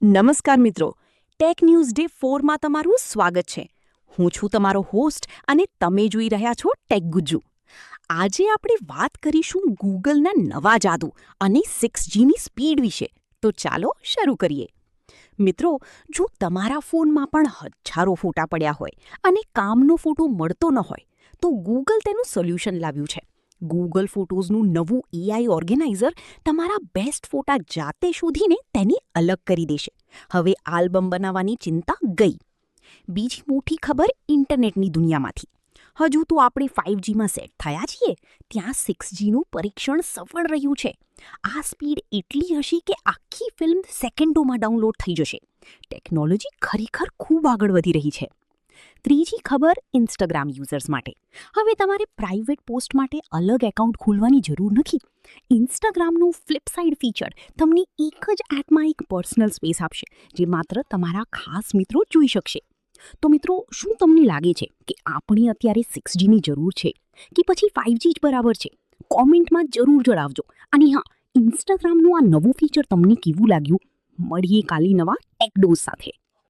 નમસ્કાર મિત્રો, tech news day 4માં તમારું સ્વાગત છે. હું છું તમારો હોસ્ટ અને તમે જોઈ રહ્યા છો ટેક ગુજ્જુ. આજે આપણે વાત કરીશું ગૂગલના નવા જાદુ અને 6Gની સ્પીડ વિશે. તો ચાલો શરૂ કરીએ. મિત્રો, જો તમારા ફોનમાં પણ હજારો ફોટા પડ્યા હોય અને કામનો ફોટો મળતો ન હોય તો ગૂગલ તેનું સોલ્યુશન લાવ્યું છે. ગૂગલ ફોટોઝનું નવું AI ઓર્ગેનાઇઝર તમારા બેસ્ટ ફોટા જાતે શોધીને તેને અલગ કરી દેશે. હવે આલ્બમ બનાવવાની ચિંતા ગઈ. બીજી મોટી ખબર ઇન્ટરનેટની દુનિયામાંથી. હજુ તો આપણે 5Gમાં સેટ થયા છીએ, ત્યાં 6Gનું પરીક્ષણ સફળ રહ્યું છે. આ સ્પીડ એટલી હશે કે આખી ફિલ્મ સેકન્ડોમાં ડાઉનલોડ થઈ જશે. ટેકનોલોજી ખરેખર ખૂબ આગળ વધી રહી છે. ત્રીજી ખબર ઇન્સ્ટાગ્રામ યુઝર્સ માટે. હવે તમારે પ્રાઇવેટ પોસ્ટ માટે અલગ એકાઉન્ટ ખોલવાની જરૂર નથી. ઇન્સ્ટાગ્રામનું ફ્લિપસાઇડ ફીચર તમને એક જ એપમાં એક પર્સનલ સ્પેસ આપશે, જે માત્ર તમારા ખાસ મિત્રો જોઈ શકશે. તો મિત્રો, શું તમને લાગે છે કે આપણે અત્યારે 6Gની જરૂર છે કે પછી 5G જ બરાબર છે? કોમેન્ટમાં જરૂર જણાવજો. અને હા, ઇન્સ્ટાગ્રામનું આ નવું ફીચર તમને કેવું લાગ્યું? મળીએ કાલે નવા ટેક ડોઝ સાથે.